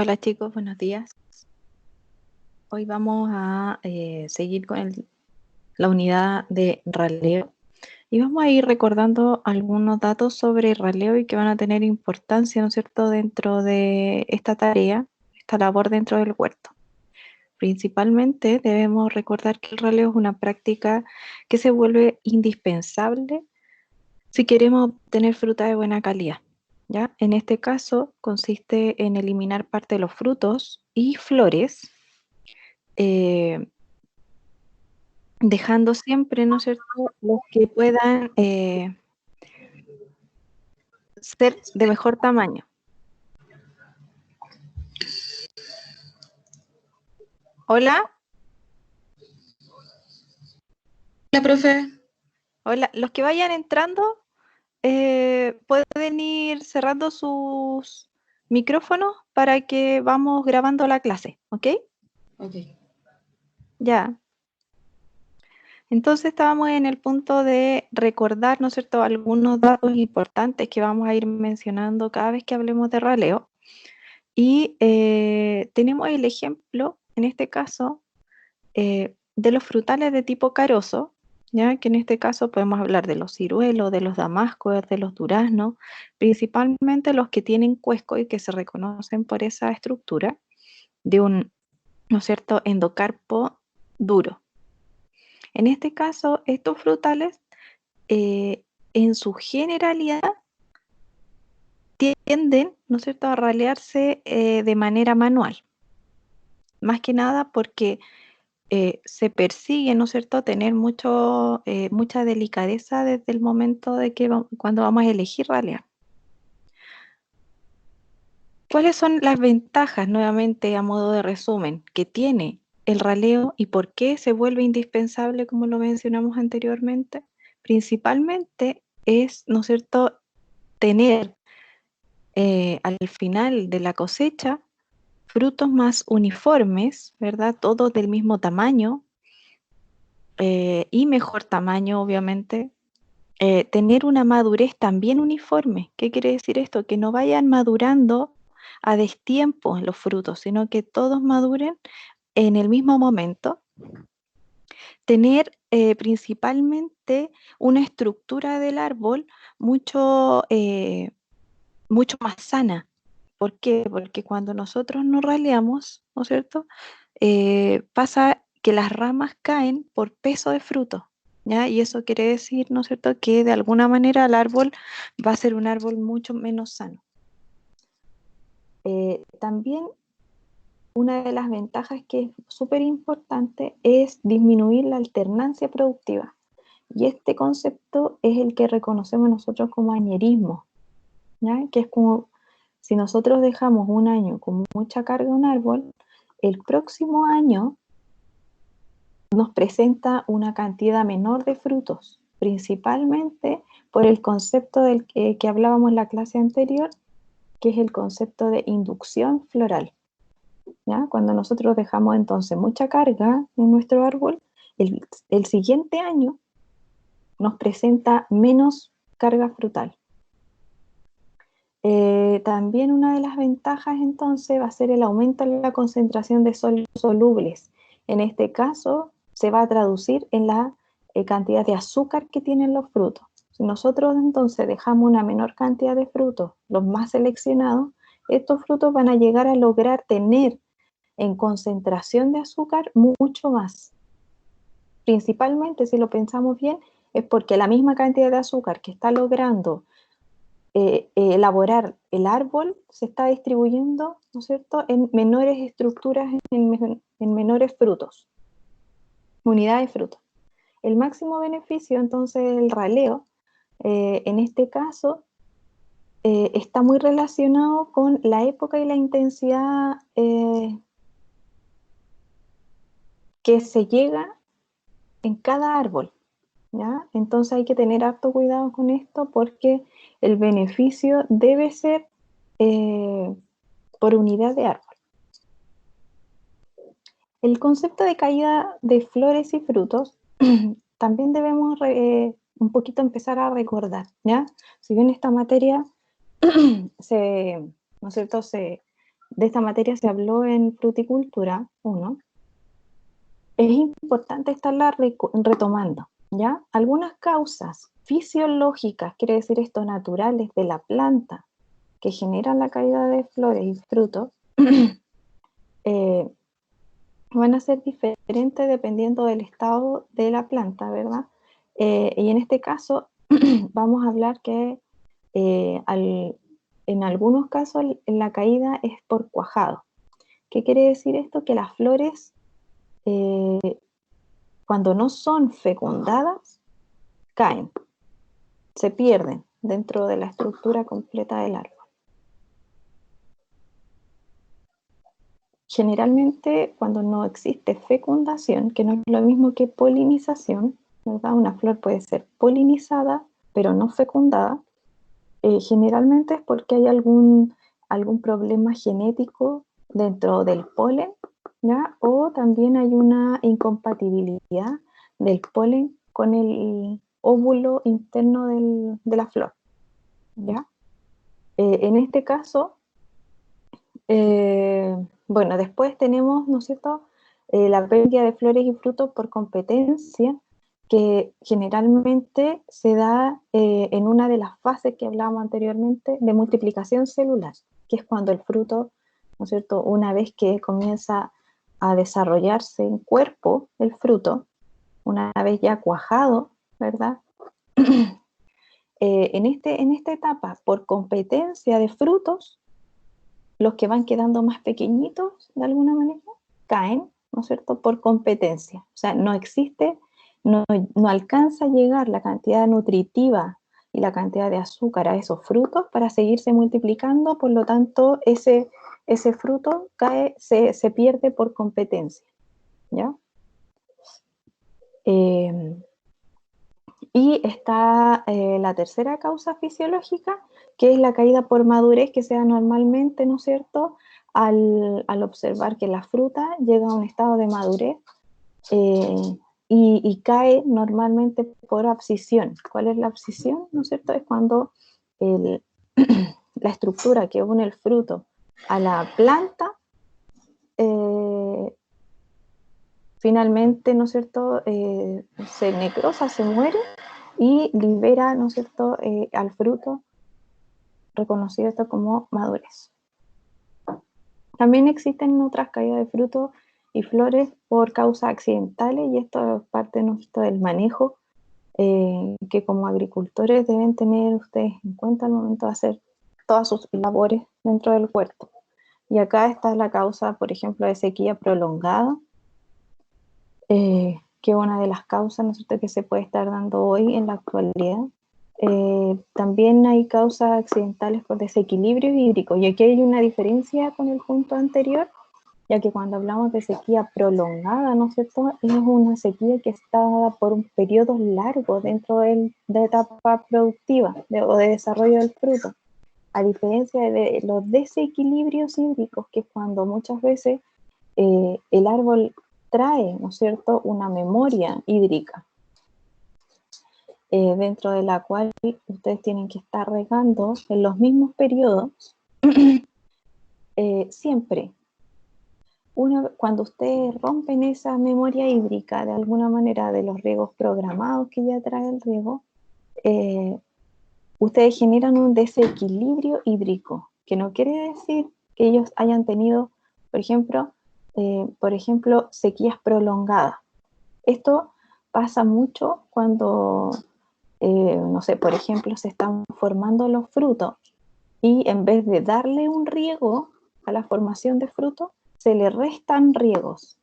Hola chicos, buenos días. Hoy vamos a seguir con la unidad de raleo y vamos a ir recordando algunos datos sobre raleo y que van a tener importancia, ¿no es cierto?, dentro de esta tarea, esta labor dentro del huerto. Principalmente debemos recordar que el raleo es una práctica que se vuelve indispensable si queremos obtener fruta de buena calidad. ¿Ya? En este caso consiste en eliminar parte de los frutos y flores, dejando siempre, ¿no es cierto?, los que puedan ser de mejor tamaño. Hola, Hola, profe. hola. Los que vayan entrando pueden ir cerrando sus micrófonos para que vamos grabando la clase, ¿ok? Ok. Ya. Entonces estábamos en el punto de recordar, ¿no es cierto?, algunos datos importantes que vamos a ir mencionando cada vez que hablemos de raleo. Y tenemos el ejemplo, en este caso, de los frutales de tipo carozo, ¿ya? Que en este caso podemos hablar de los ciruelos, de los damascos, de los duraznos, principalmente los que tienen cuesco y que se reconocen por esa estructura de un, ¿no es cierto?, endocarpo duro. En este caso, estos frutales, en su generalidad, tienden, ¿no es cierto?, a ralearse de manera manual. Más que nada porque se persigue, ¿no es cierto?, tener mucha delicadeza desde el momento de que cuando vamos a elegir ralear. ¿Cuáles son las ventajas, nuevamente a modo de resumen, que tiene el raleo y por qué se vuelve indispensable, como lo mencionamos anteriormente? Principalmente es, ¿no es cierto?, tener al final de la cosecha frutos más uniformes, ¿verdad? Todos del mismo tamaño, y mejor tamaño, obviamente. Tener una madurez también uniforme. ¿Qué quiere decir esto? Que no vayan madurando a destiempo los frutos, sino que todos maduren en el mismo momento. Tener principalmente una estructura del árbol mucho más sana. ¿Por qué? Porque cuando nosotros nos raleamos, ¿no es cierto?, pasa que las ramas caen por peso de fruto, ¿ya? Y eso quiere decir, ¿no es cierto?, que de alguna manera el árbol va a ser un árbol mucho menos sano. También una de las ventajas que es súper importante es disminuir la alternancia productiva. Y este concepto es el que reconocemos nosotros como añerismo, ¿ya? Que es como si nosotros dejamos un año con mucha carga un árbol, el próximo año nos presenta una cantidad menor de frutos, principalmente por el concepto del que hablábamos en la clase anterior, que es el concepto de inducción floral, ¿ya? Cuando nosotros dejamos entonces mucha carga en nuestro árbol, el siguiente año nos presenta menos carga frutal. También una de las ventajas entonces va a ser el aumento en la concentración de sólidos solubles. En este caso se va a traducir en la cantidad de azúcar que tienen los frutos. Si nosotros entonces dejamos una menor cantidad de frutos, los más seleccionados, estos frutos van a llegar a lograr tener en concentración de azúcar mucho más. Principalmente, si lo pensamos bien, es porque la misma cantidad de azúcar que está logrando elaborar el árbol se está distribuyendo, ¿no es cierto?, en menores estructuras, en menores frutos, unidades de frutos. El máximo beneficio entonces del raleo, en este caso, está muy relacionado con la época y la intensidad que se llega en cada árbol, ¿ya? Entonces hay que tener harto cuidado con esto porque el beneficio debe ser por unidad de árbol. El concepto de caída de flores y frutos también debemos un poquito empezar a recordar, ¿ya? Si bien esta materia ¿no es cierto?, se de esta materia se habló en Fruticultura 1, es importante estarla retomando, ¿ya? Algunas causas fisiológicas, quiere decir esto, naturales de la planta, que generan la caída de flores y frutos, van a ser diferentes dependiendo del estado de la planta, ¿verdad? Y en este caso vamos a hablar que en algunos casos la caída es por cuajado. ¿Qué quiere decir esto? Que las flores, cuando no son fecundadas, caen, se pierden dentro de la estructura completa del árbol. Generalmente, cuando no existe fecundación, que no es lo mismo que polinización, ¿verdad? Una flor puede ser polinizada, pero no fecundada. Generalmente es porque hay algún problema genético dentro del polen, ¿ya? O también hay una incompatibilidad del polen con el óvulo interno de la flor, ¿ya? En este caso, bueno, después tenemos, ¿no es cierto?, la pérdida de flores y frutos por competencia, que generalmente se da en una de las fases que hablábamos anteriormente de multiplicación celular, que es cuando el fruto, ¿no es cierto?, una vez que comienza a desarrollarse en cuerpo el fruto, una vez ya cuajado, ¿verdad? En esta etapa, por competencia de frutos, los que van quedando más pequeñitos, de alguna manera, caen, ¿no es cierto?, por competencia. O sea, no existe, no alcanza a llegar la cantidad nutritiva y la cantidad de azúcar a esos frutos para seguirse multiplicando, por lo tanto, ese fruto cae, se pierde por competencia, ¿ya? Y está la tercera causa fisiológica, que es la caída por madurez, que se da normalmente, ¿no es cierto?, al observar que la fruta llega a un estado de madurez y cae normalmente por abscisión. ¿Cuál es la abscisión? ¿No es cierto? Es cuando la estructura que une el fruto a la planta finalmente, ¿no es cierto?, se necrosa, se muere y libera, ¿no es cierto?, al fruto, reconocido esto como madurez. También existen otras caídas de frutos y flores por causas accidentales, y esto es parte, ¿no es cierto?, del manejo que como agricultores deben tener ustedes en cuenta al momento de hacer todas sus labores dentro del huerto. Y acá está la causa, por ejemplo, de sequía prolongada, que es una de las causas, ¿no es cierto?, que se puede estar dando hoy en la actualidad. También hay causas accidentales por desequilibrios hídricos, y aquí hay una diferencia con el punto anterior, ya que cuando hablamos de sequía prolongada, ¿no es cierto?, es una sequía que está dada por un periodo largo dentro de la etapa productiva o de desarrollo del fruto, a diferencia de los desequilibrios hídricos, que es cuando muchas veces el árbol trae, ¿no es cierto?, una memoria hídrica, dentro de la cual ustedes tienen que estar regando en los mismos periodos siempre. Cuando ustedes rompen esa memoria hídrica de alguna manera de los riegos programados que ya trae el riego, ustedes generan un desequilibrio hídrico, que no quiere decir que ellos hayan tenido, por ejemplo, sequías prolongadas. Esto pasa mucho cuando, no sé, por ejemplo, se están formando los frutos y en vez de darle un riego a la formación de frutos, se le restan riegos,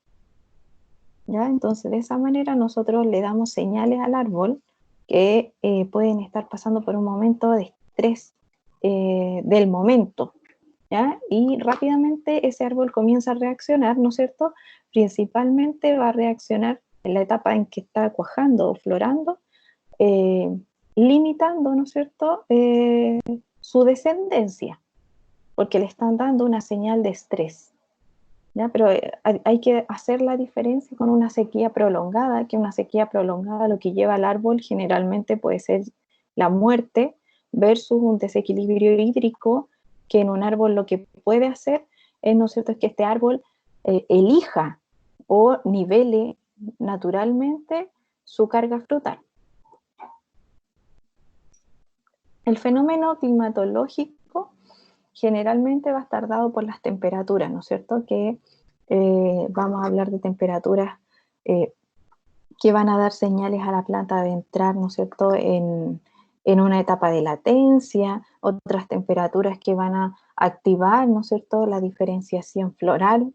¿ya? Entonces, de esa manera nosotros le damos señales al árbol que pueden estar pasando por un momento de estrés del momento, ¿ya? Y rápidamente ese árbol comienza a reaccionar, ¿no es cierto? Principalmente va a reaccionar en la etapa en que está cuajando o florando, limitando, ¿no es cierto?, su descendencia, porque le están dando una señal de estrés, ¿ya? Pero hay que hacer la diferencia con una sequía prolongada, que una sequía prolongada lo que lleva al árbol generalmente puede ser la muerte versus un desequilibrio hídrico, que en un árbol lo que puede hacer ¿no es cierto?, es que este árbol elija o nivele naturalmente su carga frutal. El fenómeno climatológico generalmente va a estar dado por las temperaturas, ¿no es cierto?, que vamos a hablar de temperaturas que van a dar señales a la planta de entrar, ¿no es cierto?, en una etapa de latencia, otras temperaturas que van a activar, ¿no es cierto?, la diferenciación floral,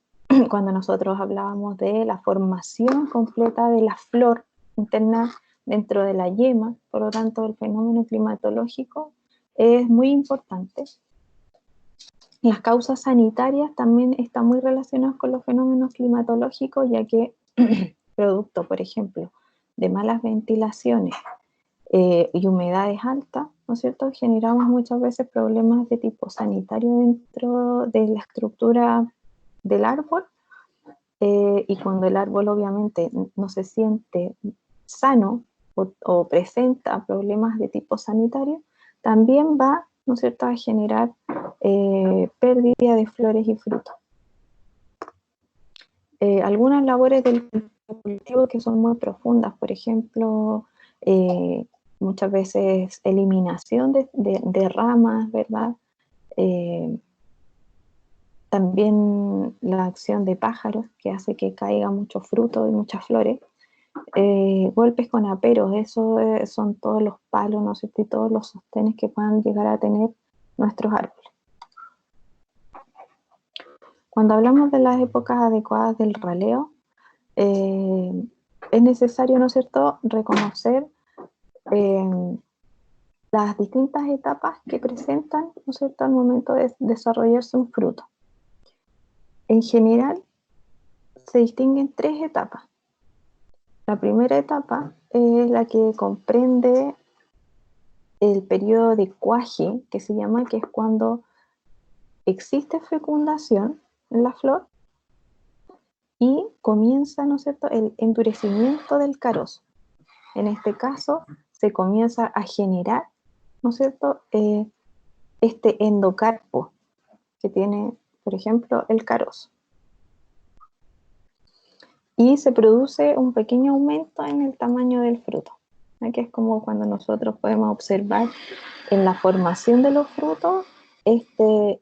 cuando nosotros hablábamos de la formación completa de la flor interna dentro de la yema. Por lo tanto, el fenómeno climatológico es muy importante. Las causas sanitarias también están muy relacionadas con los fenómenos climatológicos, ya que producto, por ejemplo, de malas ventilaciones y humedades altas, ¿no es cierto?, generamos muchas veces problemas de tipo sanitario dentro de la estructura del árbol, y cuando el árbol obviamente no se siente sano o presenta problemas de tipo sanitario, también va, ¿no es cierto?, a generar pérdida de flores y frutos. Algunas labores del cultivo que son muy profundas, por ejemplo, muchas veces eliminación de ramas, ¿verdad? También la acción de pájaros, que hace que caiga mucho fruto y muchas flores. Golpes con aperos, eso son todos los palos, ¿no es cierto?, y todos los sostenes que puedan llegar a tener nuestros árboles. Cuando hablamos de las épocas adecuadas del raleo, es necesario, ¿no es cierto?, reconocer las distintas etapas que presentan, ¿no es cierto?, al momento de desarrollarse un fruto. En general, se distinguen 3 etapas. La primera etapa es la que comprende el periodo de cuaje, que se llama, que es cuando existe fecundación en la flor y comienza, ¿no es cierto?, el endurecimiento del carozo. En este caso, se comienza a generar, ¿no es cierto?, este endocarpo que tiene, por ejemplo, el carozo. Y se produce un pequeño aumento en el tamaño del fruto, que es como cuando nosotros podemos observar en la formación de los frutos este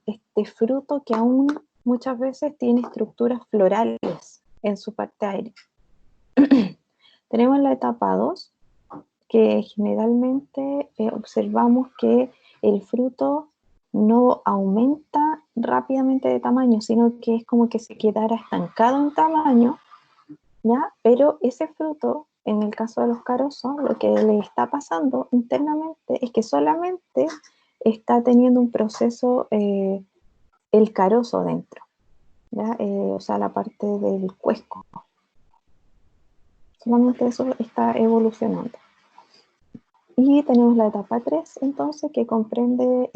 fruto que aún muchas veces tiene estructuras florales en su parte aérea. Tenemos la etapa 2, que generalmente observamos que el fruto no aumenta rápidamente de tamaño, sino que es como que se quedara estancado en tamaño, ¿ya? Pero ese fruto, en el caso de los carozos, lo que le está pasando internamente es que solamente está teniendo un proceso el carozo dentro, ¿ya? O sea, la parte del cuesco. Solamente eso está evolucionando. Y tenemos la etapa 3, entonces, que comprende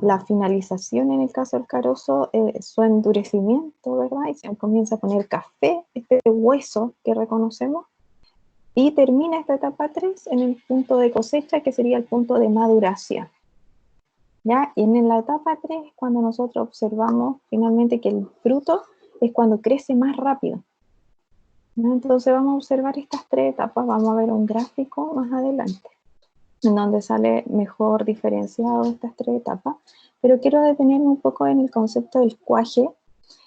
la finalización, en el caso del carozo, su endurecimiento, ¿verdad? Y se comienza a poner café, este hueso que reconocemos, y termina esta etapa 3 en el punto de cosecha, que sería el punto de maduración, ¿ya? Y en la etapa 3, cuando nosotros observamos finalmente que el fruto es cuando crece más rápido, ¿no? Entonces vamos a observar estas 3 etapas, vamos a ver un gráfico más adelante, en donde sale mejor diferenciado estas 3 etapas, pero quiero detenerme un poco en el concepto del cuaje,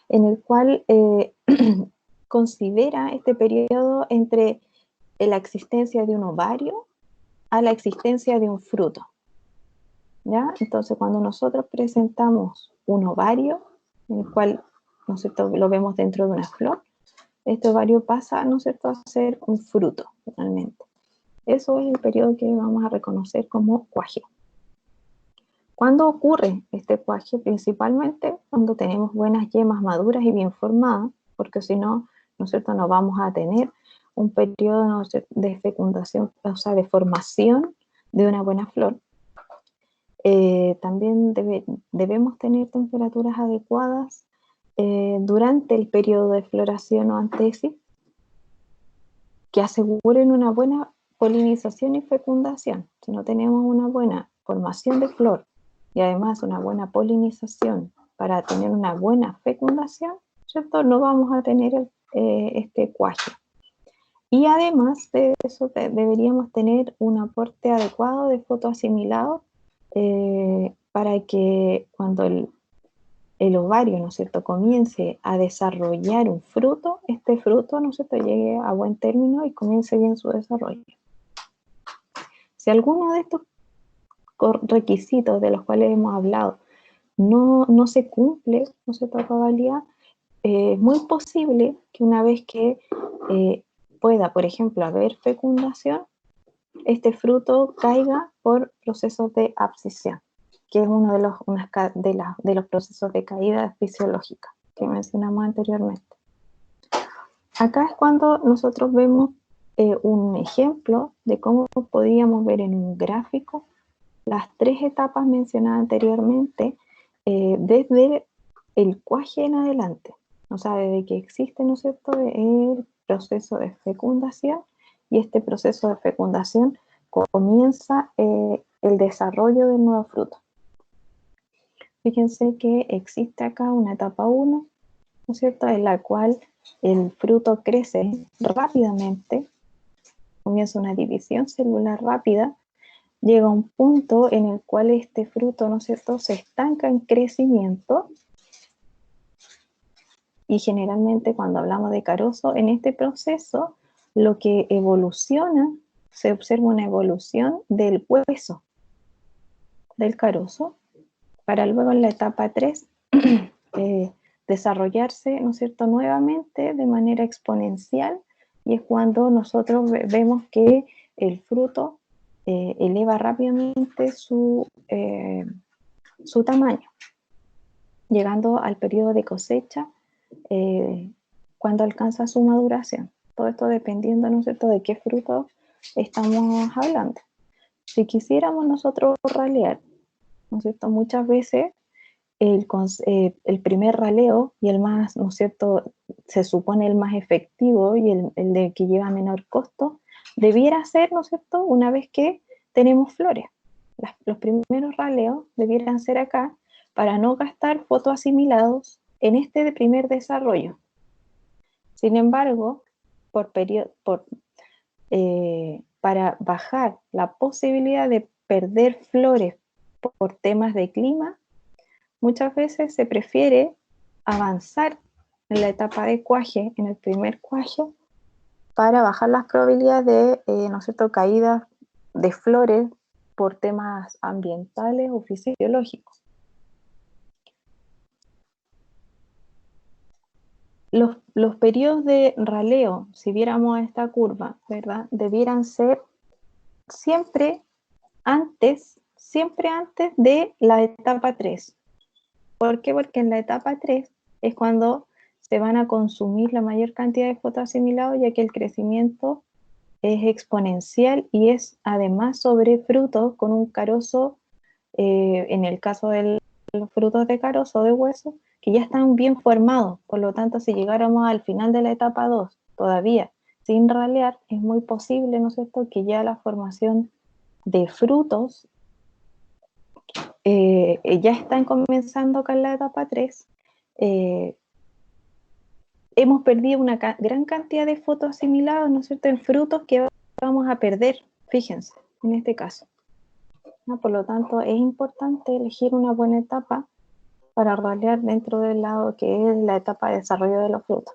en el cual considera este periodo entre la existencia de un ovario a la existencia de un fruto, ¿ya? Entonces, cuando nosotros presentamos un ovario, en el cual, ¿no es cierto?, lo vemos dentro de una flor, este ovario pasa, ¿no es cierto?, a ser un fruto, finalmente. Eso es el periodo que vamos a reconocer como cuaje. ¿Cuándo ocurre este cuaje? Principalmente cuando tenemos buenas yemas maduras y bien formadas, porque si no, ¿no es cierto?, no vamos a tener un periodo, ¿no?, de fecundación, o sea, de formación de una buena flor. También debemos tener temperaturas adecuadas durante el periodo de floración o antesis, que aseguren una buena polinización y fecundación. Si no tenemos una buena formación de flor y además una buena polinización para tener una buena fecundación, ¿cierto? No vamos a tener este cuaje. Y además de eso, deberíamos tener un aporte adecuado de fotoasimilado para que cuando el ovario, ¿no es cierto?, comience a desarrollar un fruto, este fruto, ¿no es cierto?, llegue a buen término y comience bien su desarrollo. Si alguno de estos requisitos de los cuales hemos hablado no se cumple, ¿no es cierto?, a cabalidad, es muy posible que una vez que pueda, por ejemplo, haber fecundación, este fruto caiga por procesos de abscisión, que es uno de los procesos de caída fisiológica que mencionamos anteriormente. Acá es cuando nosotros vemos un ejemplo de cómo podríamos ver en un gráfico las 3 etapas mencionadas anteriormente desde el cuaje en adelante. O sea, desde que existe, ¿no es cierto?, el proceso de fecundación, y este proceso de fecundación comienza el desarrollo del nuevo fruto. Fíjense que existe acá una etapa 1, ¿no es cierto?, en la cual el fruto crece rápidamente, comienza una división celular rápida, llega a un punto en el cual este fruto, ¿no es cierto?, se estanca en crecimiento. Y generalmente cuando hablamos de carozo, en este proceso lo que evoluciona, se observa una evolución del hueso del carozo, para luego en la etapa 3 desarrollarse, ¿no es cierto?, nuevamente de manera exponencial, y es cuando nosotros vemos que el fruto eleva rápidamente su tamaño, llegando al periodo de cosecha cuando alcanza su maduración. Todo esto dependiendo, ¿no es cierto?, de qué fruto estamos hablando. Si quisiéramos nosotros ralear, ¿no es cierto?, muchas veces el primer raleo y el más, ¿no es cierto?, se supone el más efectivo y el de que lleva menor costo, debiera ser, ¿no es cierto?, una vez que tenemos flores. Los primeros raleos debieran ser acá para no gastar fotoasimilados en este primer desarrollo. Sin embargo, para bajar la posibilidad de perder flores por temas de clima, muchas veces se prefiere avanzar en la etapa de cuaje, en el primer cuaje, para bajar las probabilidades de, ¿no es cierto?, caídas de flores por temas ambientales o fisiológicos. Los periodos de raleo, si viéramos esta curva, ¿verdad?, debieran ser siempre antes de la etapa 3. ¿Por qué? Porque en la etapa 3 es cuando se van a consumir la mayor cantidad de fotoasimilados, ya que el crecimiento es exponencial y es además sobre frutos con un carozo, en el caso de los frutos de carozo de hueso, que ya están bien formados. Por lo tanto, si llegáramos al final de la etapa 2 todavía sin ralear, es muy posible, ¿no es cierto?, que ya la formación de frutos ya están comenzando acá en la etapa 3. Hemos perdido una gran cantidad de fotoasimilados, ¿no es cierto?, en frutos que vamos a perder, fíjense, en este caso, ¿no? Por lo tanto, es importante elegir una buena etapa para ralear dentro del lado que es la etapa de desarrollo de los frutos.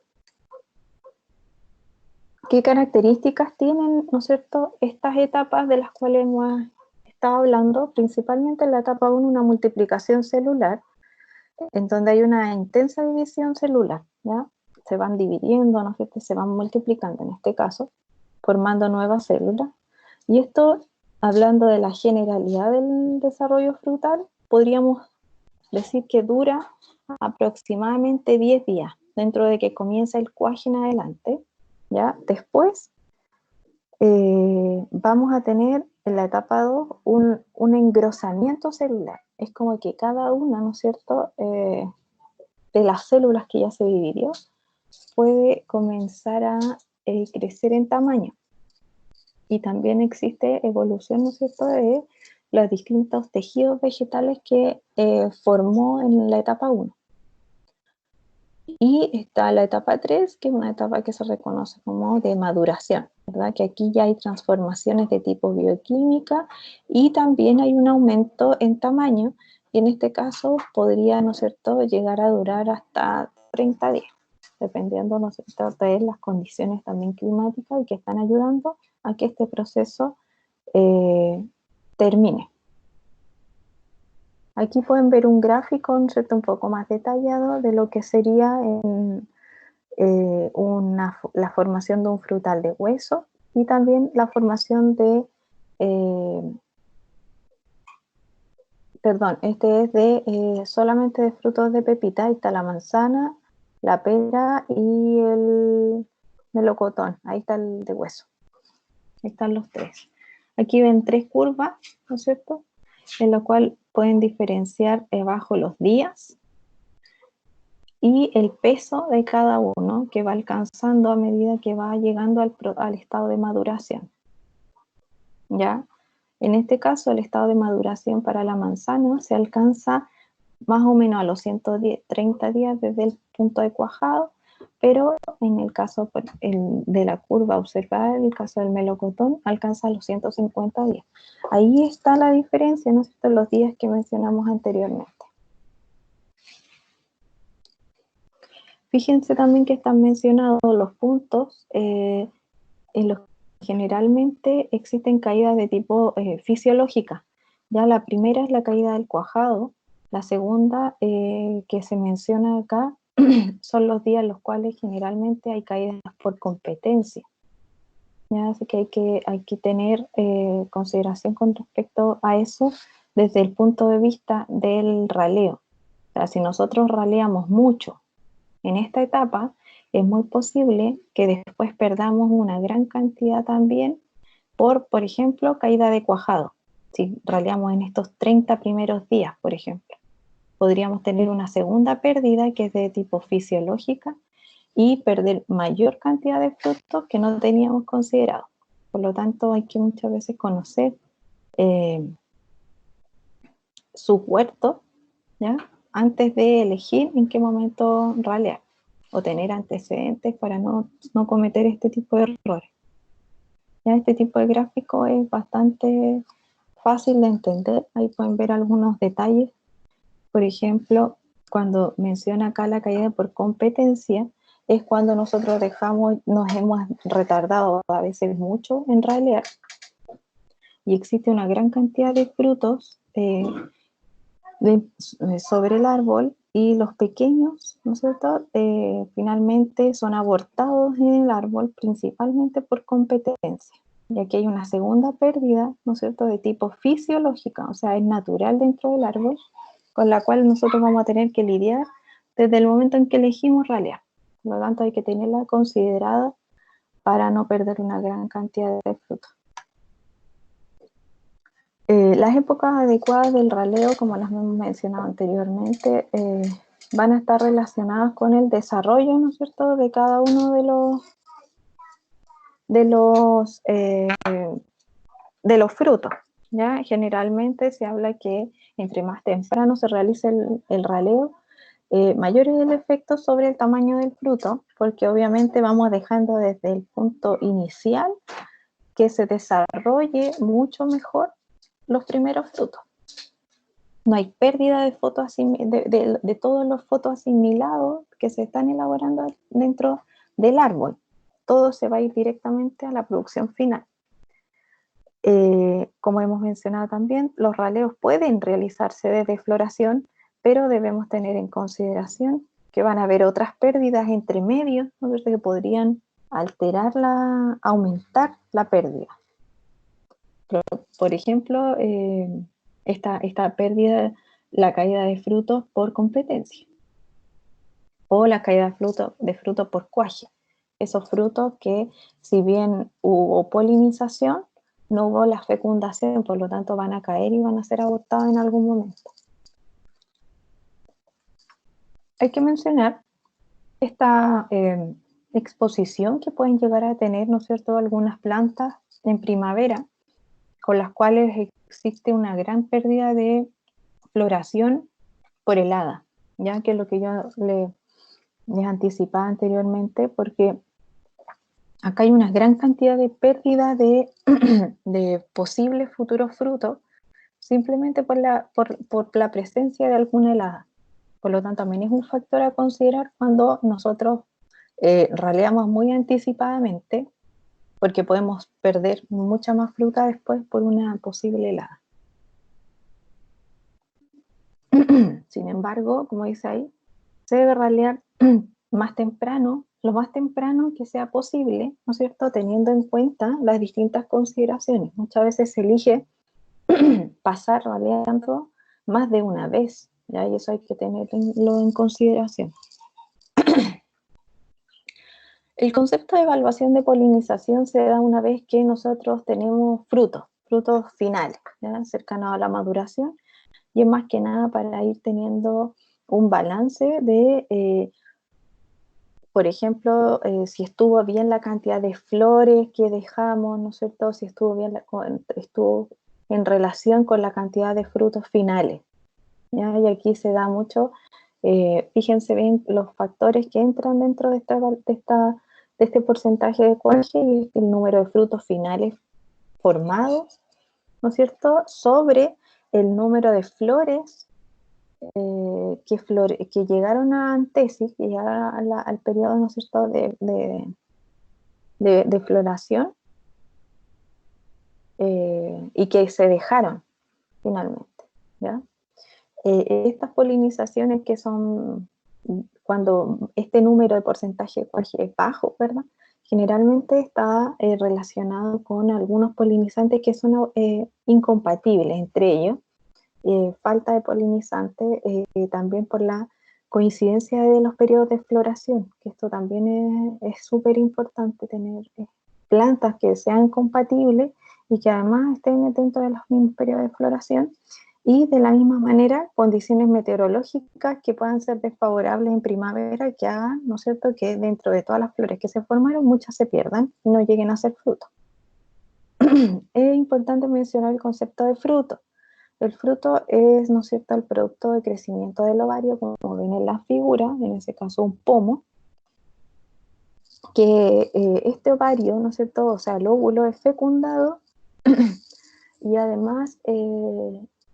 ¿Qué características tienen, ¿no es cierto?, estas etapas de las cuales hemos estado hablando? Principalmente en la etapa 1, una multiplicación celular, en donde hay una intensa división celular, ¿ya? Se van dividiendo, ¿no es cierto?, se van multiplicando en este caso, formando nuevas células. Y esto, hablando de la generalidad del desarrollo frutal, podríamos decir que dura aproximadamente 10 días, dentro de que comienza el cuaje en adelante, ¿ya? Después vamos a tener en la etapa 2 un engrosamiento celular. Es como que cada una, ¿no es cierto?, de las células que ya se dividió puede comenzar a crecer en tamaño. Y también existe evolución, ¿no es cierto?, de los distintos tejidos vegetales que formó en la etapa 1. Y está la etapa 3, que es una etapa que se reconoce como de maduración, ¿verdad? Que aquí ya hay transformaciones de tipo bioquímica y también hay un aumento en tamaño, y en este caso podría, ¿no es cierto?, llegar a durar hasta 30 días, dependiendo, ¿no es cierto?, de las condiciones también climáticas y que están ayudando a que este proceso termine. Aquí pueden ver un gráfico, ¿no es cierto?, un poco más detallado de lo que sería la formación de un frutal de hueso y también la formación de, este es de solamente de frutos de pepita. Ahí está la manzana, la pera y el melocotón. Ahí está el de hueso. Ahí están los tres. Aquí ven 3 curvas, ¿no es cierto?, en la cual pueden diferenciar abajo los días y el peso de cada uno que va alcanzando a medida que va llegando al estado de maduración. ¿Ya? En este caso, el estado de maduración para la manzana se alcanza más o menos a los 130 días desde el punto de cuajado, pero en el caso de la curva observada, en el caso del melocotón, alcanza los 150 días. Ahí está la diferencia, ¿no es cierto?, los días que mencionamos anteriormente. Fíjense también que están mencionados los puntos en los que generalmente existen caídas de tipo fisiológica. Ya la primera es la caída del cuajado, la segunda que se menciona acá son los días en los cuales generalmente hay caídas por competencia. ¿Ya? Así que hay que tener consideración con respecto a eso desde el punto de vista del raleo. O sea, si nosotros raleamos mucho en esta etapa, es muy posible que después perdamos una gran cantidad también por ejemplo, caída de cuajado. Si raleamos en estos 30 primeros días, por ejemplo, podríamos tener una segunda pérdida que es de tipo fisiológica y perder mayor cantidad de frutos que no teníamos considerado. Por lo tanto, hay que muchas veces conocer su huerto, ¿ya?, antes de elegir en qué momento ralear, o tener antecedentes para no cometer este tipo de errores. Ya este tipo de gráfico es bastante fácil de entender. Ahí pueden ver algunos detalles. Por ejemplo, cuando menciona acá la caída por competencia, es cuando nosotros nos hemos retardado a veces mucho en ralear y existe una gran cantidad de frutos sobre el árbol, y los pequeños, ¿no es cierto?, finalmente son abortados en el árbol principalmente por competencia. Y aquí hay una segunda pérdida, ¿no es cierto?, de tipo fisiológica, o sea, es natural dentro del árbol, con la cual nosotros vamos a tener que lidiar desde el momento en que elegimos ralear. Por lo tanto, hay que tenerla considerada para no perder una gran cantidad de frutos. Las épocas adecuadas del raleo, como las hemos mencionado anteriormente, van a estar relacionadas con el desarrollo, ¿no es cierto?, de cada uno de los frutos. ¿Ya? Generalmente se habla que entre más temprano se realice el raleo, mayor es el efecto sobre el tamaño del fruto, porque obviamente vamos dejando desde el punto inicial que se desarrolle mucho mejor los primeros frutos. No hay pérdida de todos los fotoasimilados que se están elaborando dentro del árbol. Todo se va a ir directamente a la producción final. Como hemos mencionado también, los raleos pueden realizarse desde floración, pero debemos tener en consideración que van a haber otras pérdidas entre medios, ¿no?, que podrían aumentar la pérdida. Por ejemplo, esta pérdida, la caída de frutos por competencia, o la caída de frutos por cuaje. Esos frutos que, si bien hubo polinización, no hubo la fecundación, por lo tanto van a caer y van a ser abortados en algún momento. Hay que mencionar esta exposición que pueden llegar a tener, ¿no es cierto?, algunas plantas en primavera, con las cuales existe una gran pérdida de floración por helada, ya que es lo que yo les anticipaba anteriormente, porque acá hay una gran cantidad de pérdida de, de posibles futuros frutos, simplemente por la presencia de alguna helada. Por lo tanto, también es un factor a considerar cuando nosotros raleamos muy anticipadamente, porque podemos perder mucha más fruta después por una posible helada. Sin embargo, como dice ahí, se debe ralear más temprano, lo más temprano que sea posible, ¿no es cierto?, teniendo en cuenta las distintas consideraciones. Muchas veces se elige pasar raleando más de una vez, ¿ya? Y eso hay que tenerlo en consideración. El concepto de evaluación de polinización se da una vez que nosotros tenemos frutos finales, ¿ya?, cercanos a la maduración, y es más que nada para ir teniendo un balance de, por ejemplo, si estuvo bien la cantidad de flores que dejamos, ¿no es cierto?, si estuvo bien, estuvo en relación con la cantidad de frutos finales, ¿ya? Y aquí se da mucho, fíjense bien los factores que entran dentro de este porcentaje de cuaje, y el número de frutos finales formados, ¿no es cierto?, sobre el número de flores que llegaron a antesis, que llegaron al periodo, ¿no es cierto?, de floración, y que se dejaron finalmente, ¿ya? Estas polinizaciones que son cuando este número de porcentaje de cuaje es bajo, ¿verdad?, generalmente está relacionado con algunos polinizantes que son incompatibles entre ellos. Falta de polinizante, también por la coincidencia de los periodos de floración, que esto también es súper importante, tener plantas que sean compatibles y que además estén dentro de los mismos periodos de floración, y de la misma manera condiciones meteorológicas que puedan ser desfavorables en primavera, que hagan, ¿no es cierto?, que dentro de todas las flores que se formaron, muchas se pierdan y no lleguen a ser fruto. Es importante mencionar el concepto de fruto. El fruto es, ¿no es cierto?, el producto de crecimiento del ovario, como ven en la figura, en ese caso un pomo, que este ovario, ¿no es cierto?, o sea, el óvulo es fecundado y además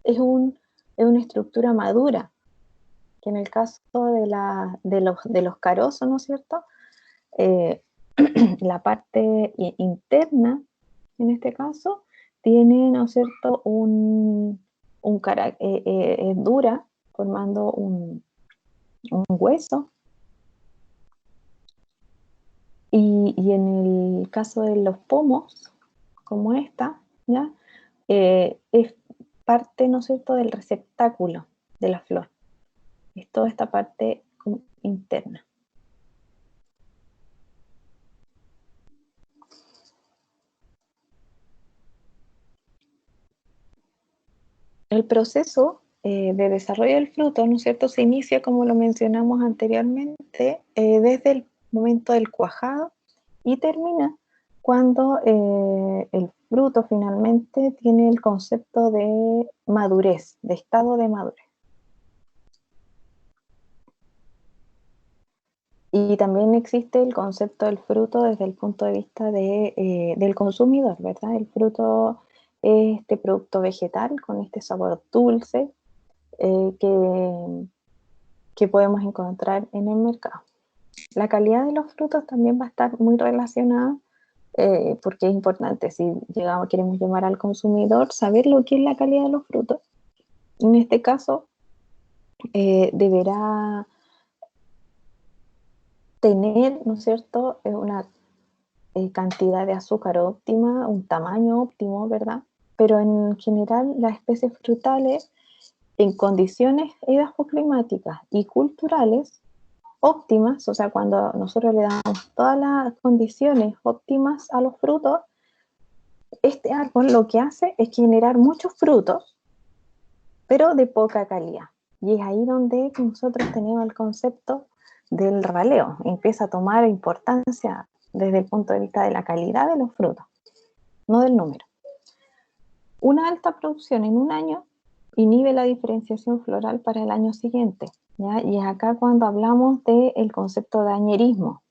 es una estructura madura, que en el caso de los carozos, ¿no es cierto?, la parte interna, en este caso, tiene, ¿no es cierto?, es dura, formando un hueso, y en el caso de los pomos, como esta, ¿ya?, es parte, ¿no es cierto?, del receptáculo de la flor, es toda esta parte interna. El proceso de desarrollo del fruto, ¿no es cierto?, se inicia, como lo mencionamos anteriormente, desde el momento del cuajado, y termina cuando el fruto finalmente tiene el concepto de madurez, de estado de madurez. Y también existe el concepto del fruto desde el punto de vista del consumidor, ¿verdad? El fruto es este producto vegetal con este sabor dulce, que podemos encontrar en el mercado. La calidad de los frutos también va a estar muy relacionada, porque es importante, si queremos llamar al consumidor, saber lo que es la calidad de los frutos. En este caso, deberá tener, ¿no es cierto?, una cantidad de azúcar óptima, un tamaño óptimo, ¿verdad? Pero en general las especies frutales en condiciones edafoclimáticas y culturales óptimas, o sea, cuando nosotros le damos todas las condiciones óptimas a los frutos, este árbol lo que hace es generar muchos frutos, pero de poca calidad. Y es ahí donde nosotros tenemos el concepto del raleo, empieza a tomar importancia desde el punto de vista de la calidad de los frutos, no del número. Una alta producción en un año inhibe la diferenciación floral para el año siguiente. ¿ya? Y es acá cuando hablamos del concepto de añerismo.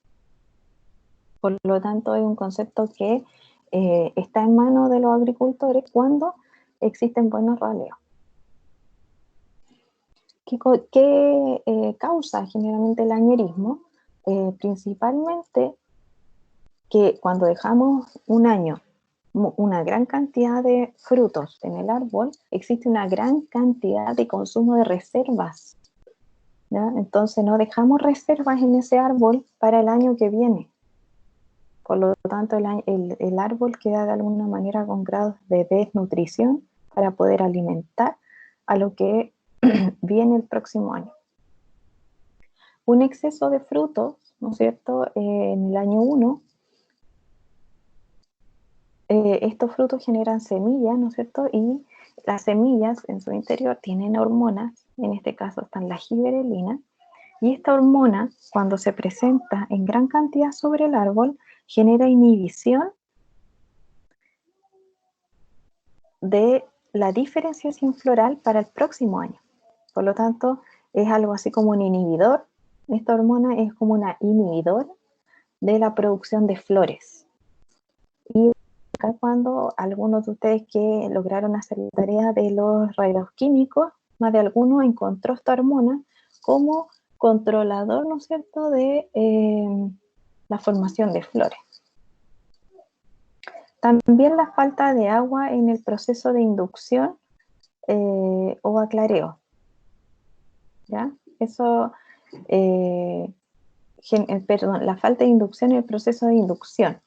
Por lo tanto, es un concepto que está en manos de los agricultores cuando existen buenos raleos. ¿Qué causa generalmente el añerismo? Principalmente que cuando dejamos un año una gran cantidad de frutos en el árbol, existe una gran cantidad de consumo de reservas, ¿ya? Entonces no dejamos reservas en ese árbol para el año que viene. Por lo tanto, el árbol queda de alguna manera con grados de desnutrición para poder alimentar a lo que viene el próximo año. Un exceso de frutos, ¿no es cierto?, en el año 1, estos frutos generan semillas, ¿no es cierto?, y las semillas en su interior tienen hormonas, en este caso están la giberelina, y esta hormona, cuando se presenta en gran cantidad sobre el árbol, genera inhibición de la diferenciación floral para el próximo año. Por lo tanto, es algo así como un inhibidor. Esta hormona es como una inhibidora de la producción de flores. Y acá cuando algunos de ustedes que lograron hacer la tarea de los rayos químicos, más de alguno encontró esta hormona como controlador, ¿no es cierto?, de la formación de flores. También la falta de agua en el proceso de inducción o aclareo, ¿ya? Eso, perdón, la falta de inducción y el proceso de inducción,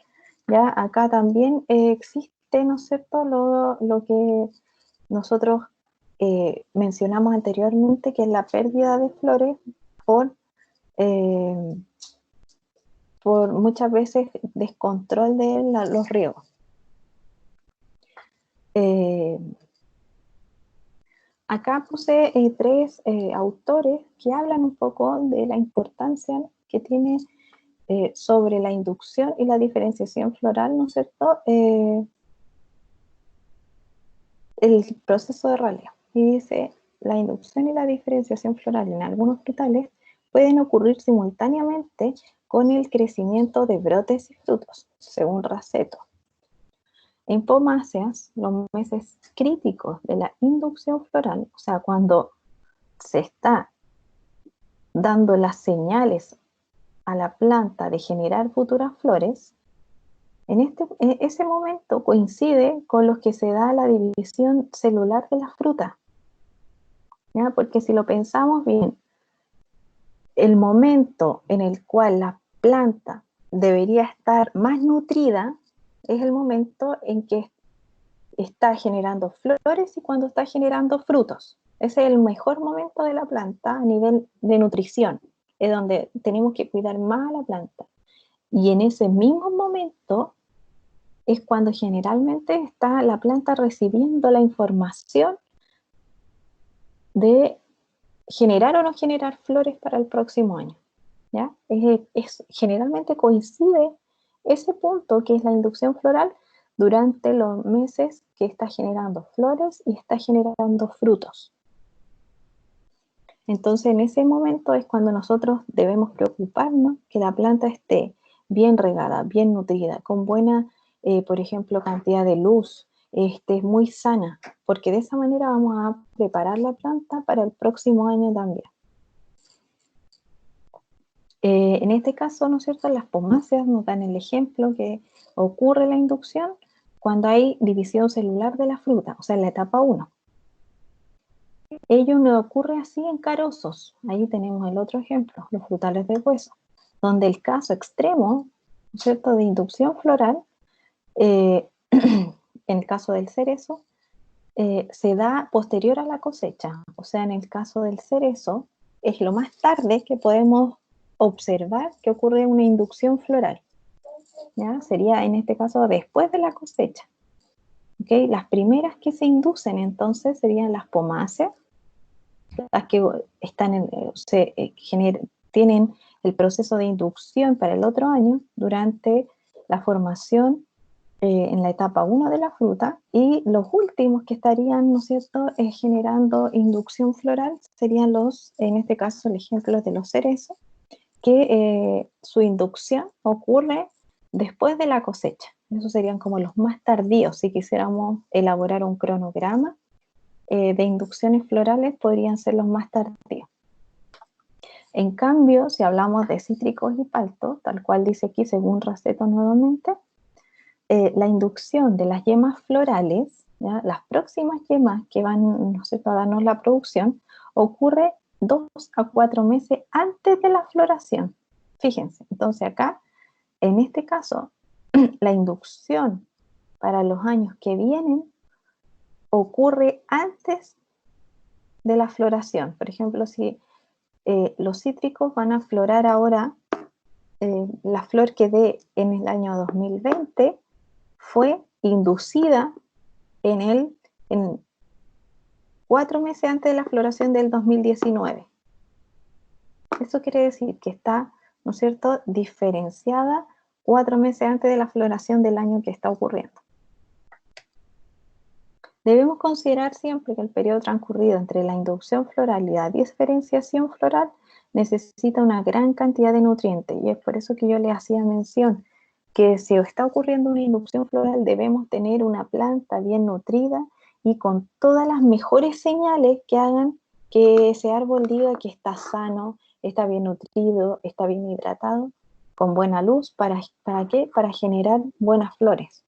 ¿ya? Acá también existe, ¿no es cierto?, lo que nosotros mencionamos anteriormente, que es la pérdida de flores eh, por muchas veces descontrol de los riegos. Acá puse tres autores que hablan un poco de la importancia que tiene sobre la inducción y la diferenciación floral, ¿no es cierto?, el proceso de raleo. Y dice, la inducción y la diferenciación floral en algunos frutales pueden ocurrir simultáneamente con el crecimiento de brotes y frutos, según Raceto. En pomáceas, los meses críticos de la inducción floral, o sea, cuando se está dando las señales a la planta de generar futuras flores, en ese momento coincide con los que se da la división celular de la fruta, ¿ya? Porque si lo pensamos bien, el momento en el cual la planta debería estar más nutrida es el momento en que está generando flores y cuando está generando frutos. Ese es el mejor momento de la planta a nivel de nutrición, es donde tenemos que cuidar más a la planta. Y en ese mismo momento es cuando generalmente está la planta recibiendo la información de generar o no generar flores para el próximo año, ¿ya? Generalmente coincide ese punto que es la inducción floral durante los meses que está generando flores y está generando frutos. Entonces, en ese momento es cuando nosotros debemos preocuparnos que la planta esté bien regada, bien nutrida, con buena, por ejemplo, cantidad de luz, esté muy sana, porque de esa manera vamos a preparar la planta para el próximo año también. En este caso, ¿no es cierto?, las pomáceas nos dan el ejemplo que ocurre la inducción cuando hay división celular de la fruta, o sea, en la etapa 1. Ello no ocurre así en carosos. Ahí tenemos el otro ejemplo, los frutales de hueso, donde el caso extremo, ¿no es cierto?, de inducción floral, en el caso del cerezo, se da posterior a la cosecha. O sea, en el caso del cerezo, es lo más tarde que podemos observar que ocurre una inducción floral, ¿ya? Sería en este caso después de la cosecha. ¿Okay? Las primeras que se inducen entonces serían las pomáceas, las que están tienen el proceso de inducción para el otro año durante la formación en la la etapa 1 de la fruta, y los últimos que estarían, ¿no es cierto?, generando inducción floral serían los, en este caso el ejemplo de los cerezos, que su inducción ocurre después de la cosecha. Esos serían como los más tardíos. Si quisiéramos elaborar un cronograma de inducciones florales, podrían ser los más tardíos. En cambio, si hablamos de cítricos y paltos, tal cual dice aquí según Raceto nuevamente, la inducción de las yemas florales, ¿ya?, las próximas yemas que van, no sé, a darnos la producción, ocurre 2 a 4 meses antes de la floración. Fíjense, entonces acá, en este caso, la inducción para los años que vienen ocurre antes de la floración. Por ejemplo, si los cítricos van a florar ahora, la flor que dé en el año 2020 fue inducida en 4 meses antes de la floración del 2019. Eso quiere decir que está, ¿no es cierto?, diferenciada 4 meses antes de la floración del año que está ocurriendo. Debemos considerar siempre que el periodo transcurrido entre la inducción floral y la diferenciación floral necesita una gran cantidad de nutrientes, y es por eso que yo le hacía mención que si está ocurriendo una inducción floral debemos tener una planta bien nutrida y con todas las mejores señales que hagan que ese árbol diga que está sano, está bien nutrido, está bien hidratado, con buena luz. ¿Para qué? Para generar buenas flores.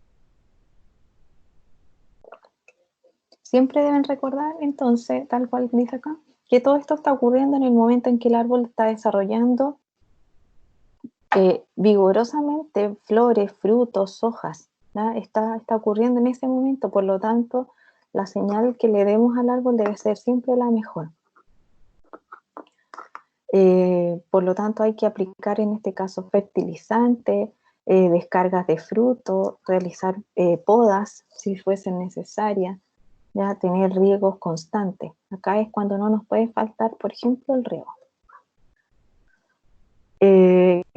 Siempre deben recordar, entonces, tal cual dice acá, que todo esto está ocurriendo en el momento en que el árbol está desarrollando vigorosamente flores, frutos, hojas, ¿ya? Está ocurriendo en ese momento, por lo tanto, la señal que le demos al árbol debe ser siempre la mejor. Por lo tanto, hay que aplicar en este caso fertilizantes, descargas de fruto, realizar podas si fuesen necesarias, ya tener riegos constantes. Acá es cuando no nos puede faltar, por ejemplo, el riego.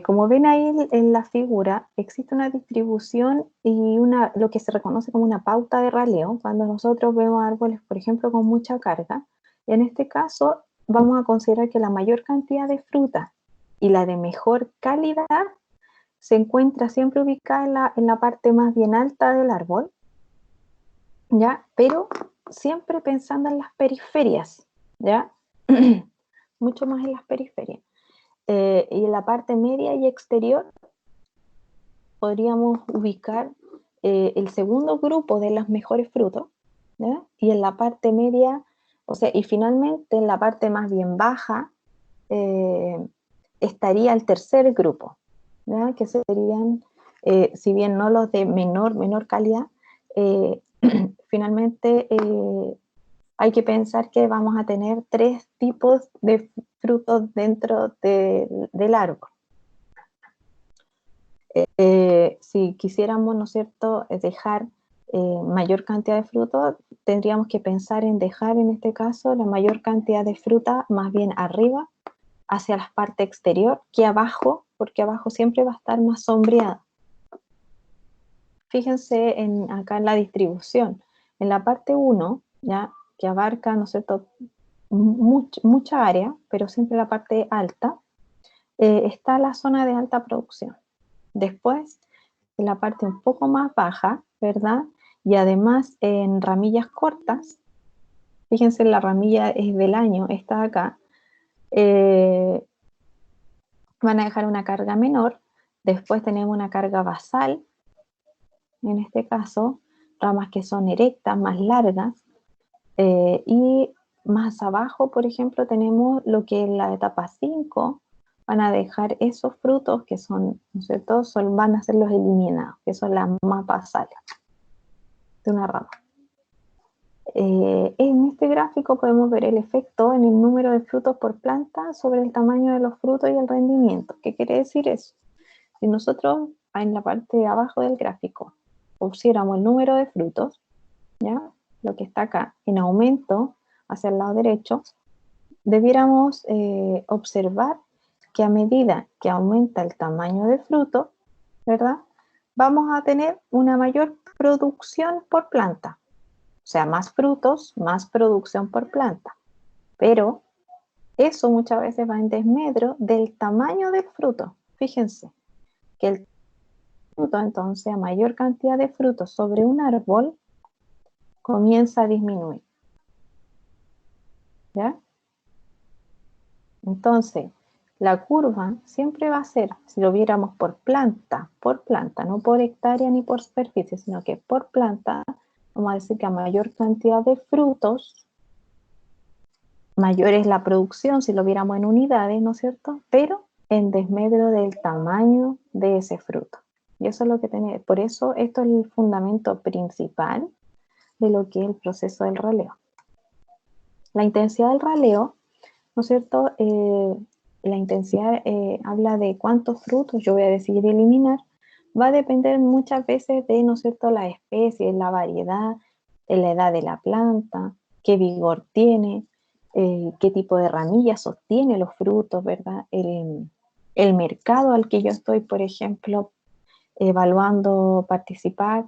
Como ven ahí en la figura, existe una distribución y lo que se reconoce como una pauta de raleo cuando nosotros vemos árboles, por ejemplo, con mucha carga. En este caso, vamos a considerar que la mayor cantidad de fruta y la de mejor calidad se encuentra siempre ubicada en la parte más bien alta del árbol, ¿ya? Pero siempre pensando en las periferias, ¿ya? Mucho más en las periferias. Y en la parte media y exterior podríamos ubicar el segundo grupo de los mejores frutos, ¿ya? Y en la parte media, o sea, y finalmente en la parte más bien baja estaría el tercer grupo, ¿ya? Que serían, si bien no los de menor calidad, finalmente hay que pensar que vamos a tener 3 tipos de frutos dentro del árbol. Si quisiéramos, ¿no es cierto?, dejar mayor cantidad de frutos, tendríamos que pensar en dejar, en este caso, la mayor cantidad de fruta más bien arriba, hacia la parte exterior, que abajo, porque abajo siempre va a estar más sombreado. Fíjense acá en la distribución. En la parte 1, ya, que abarca, ¿no es cierto?, mucha área, pero siempre la parte alta, está la zona de alta producción. Después, en la parte un poco más baja, ¿verdad? Y además en ramillas cortas, fíjense, la ramilla es del año, está acá, van a dejar una carga menor. Después tenemos una carga basal, en este caso, ramas que son erectas, más largas, y más abajo, por ejemplo, tenemos lo que en la etapa 5 van a dejar esos frutos que son, ¿no es cierto?, van a ser los eliminados, que son las más basales de una rama. En este gráfico podemos ver el efecto en el número de frutos por planta sobre el tamaño de los frutos y el rendimiento. ¿Qué quiere decir eso? Si nosotros en la parte de abajo del gráfico pusiéramos el número de frutos, ¿ya?, lo que está acá en aumento hacia el lado derecho, debiéramos observar que a medida que aumenta el tamaño del fruto, ¿verdad?, vamos a tener una mayor producción por planta. O sea, más frutos, más producción por planta. Pero eso muchas veces va en desmedro del tamaño del fruto. Fíjense que el fruto, entonces, a mayor cantidad de frutos sobre un árbol, comienza a disminuir. ¿Ya? Entonces, la curva siempre va a ser, si lo viéramos por planta, no por hectárea ni por superficie, sino que por planta, vamos a decir que a mayor cantidad de frutos, mayor es la producción si lo viéramos en unidades, ¿no es cierto? Pero en desmedro del tamaño de ese fruto. Y eso es lo que tiene, por eso esto es el fundamento principal de lo que es el proceso del raleo. La intensidad del raleo, ¿no es cierto? La intensidad habla de cuántos frutos yo voy a decidir eliminar. Va a depender muchas veces de, ¿no es cierto?, la especie, la variedad, la edad de la planta, qué vigor tiene, qué tipo de ramillas sostiene los frutos, ¿verdad? El mercado al que yo estoy, por ejemplo, evaluando participar,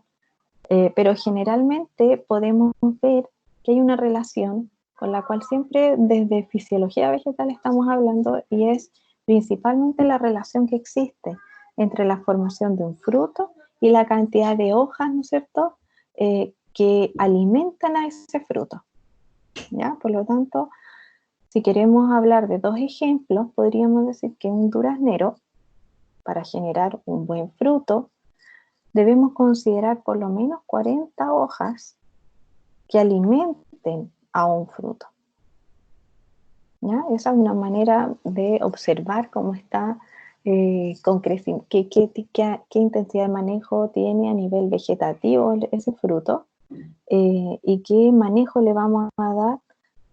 pero generalmente podemos ver que hay una relación con la cual siempre desde fisiología vegetal estamos hablando, y es principalmente la relación que existe entre la formación de un fruto y la cantidad de hojas, ¿no es cierto?, que alimentan a ese fruto. ¿Ya? Por lo tanto, si queremos hablar de dos ejemplos, podríamos decir que un duraznero, para generar un buen fruto, debemos considerar por lo menos 40 hojas que alimenten a un fruto. ¿Ya? Esa es una manera de observar cómo está, qué intensidad de manejo tiene a nivel vegetativo ese fruto, y qué manejo le vamos a dar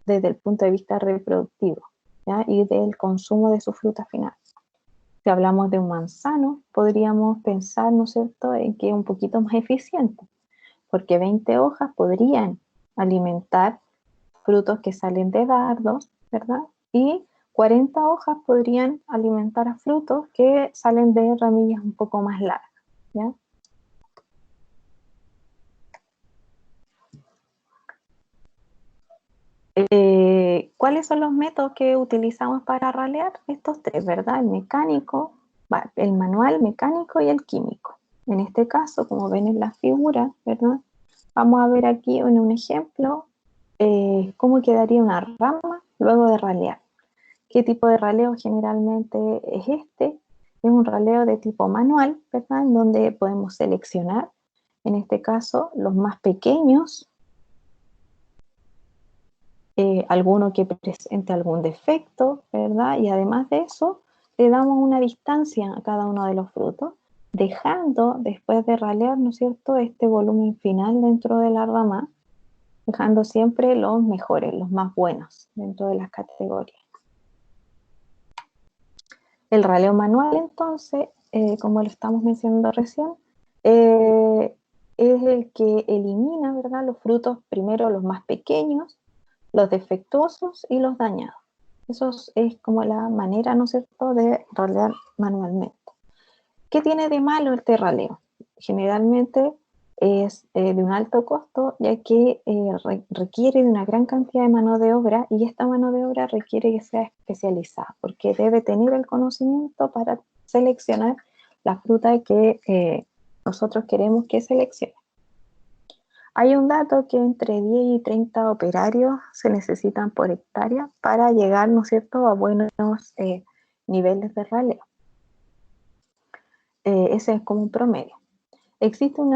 desde el punto de vista reproductivo, ¿ya? Y del consumo de su fruta final. Si hablamos de un manzano, podríamos pensar, ¿no es cierto?, en que es un poquito más eficiente, porque 20 hojas podrían alimentar frutos que salen de dardos, ¿verdad? Y 40 hojas podrían alimentar a frutos que salen de ramillas un poco más largas, ¿ya? ¿Cuáles son los métodos que utilizamos para ralear? Estos tres, ¿verdad? El mecánico, el manual, mecánico y el químico. En este caso, como ven en la figura, ¿verdad?, vamos a ver aquí en un ejemplo cómo quedaría una rama luego de ralear. ¿Qué tipo de raleo generalmente es este? Es un raleo de tipo manual, ¿verdad?, en donde podemos seleccionar, en este caso, los más pequeños, alguno que presente algún defecto, ¿verdad? Y además de eso, le damos una distancia a cada uno de los frutos, dejando, después de ralear, ¿no es cierto?, este volumen final dentro de la rama, dejando siempre los mejores, los más buenos dentro de las categorías. El raleo manual, entonces, como lo estamos mencionando recién, es el que elimina, ¿verdad?, los frutos, primero los más pequeños, los defectuosos y los dañados. Eso es como la manera, ¿no es cierto?, de ralear manualmente. ¿Qué tiene de malo este raleo? Generalmente es de un alto costo, ya que requiere de una gran cantidad de mano de obra, y esta mano de obra requiere que sea especializada, porque debe tener el conocimiento para seleccionar la fruta que nosotros queremos que seleccione. Hay un dato que entre 10 y 30 operarios se necesitan por hectárea para llegar, ¿no es cierto?, a buenos niveles de raleo. Ese es como un promedio. Existe un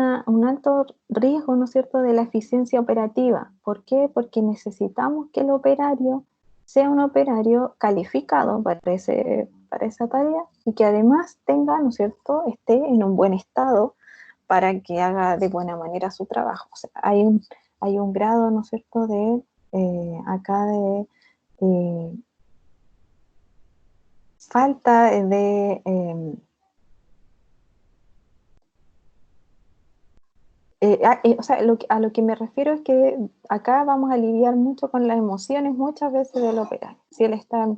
alto riesgo, ¿no es cierto?, de la eficiencia operativa. ¿Por qué? Porque necesitamos que el operario sea un operario calificado para esa tarea, y que además tenga, ¿no es cierto?, esté en un buen estado para que haga de buena manera su trabajo. O sea, hay un grado, ¿no es cierto?, de acá de falta de o sea, a lo que me refiero es que acá vamos a lidiar mucho con las emociones muchas veces del operario. Si él está en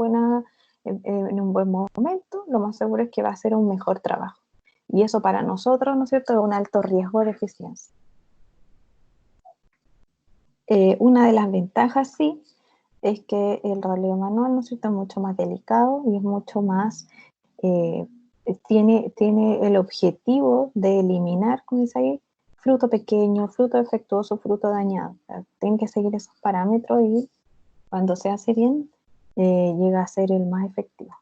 un buen momento, lo más seguro es que va a hacer un mejor trabajo. Y eso para nosotros, ¿no es cierto?, es un alto riesgo de eficiencia. Una de las ventajas, sí, es que el raleo manual, ¿no es cierto?, es mucho más delicado y es mucho más, tiene el objetivo de eliminar, como dice ahí, fruto pequeño, fruto defectuoso, fruto dañado. O sea, tienen que seguir esos parámetros y cuando se hace bien, llega a ser el más efectivo.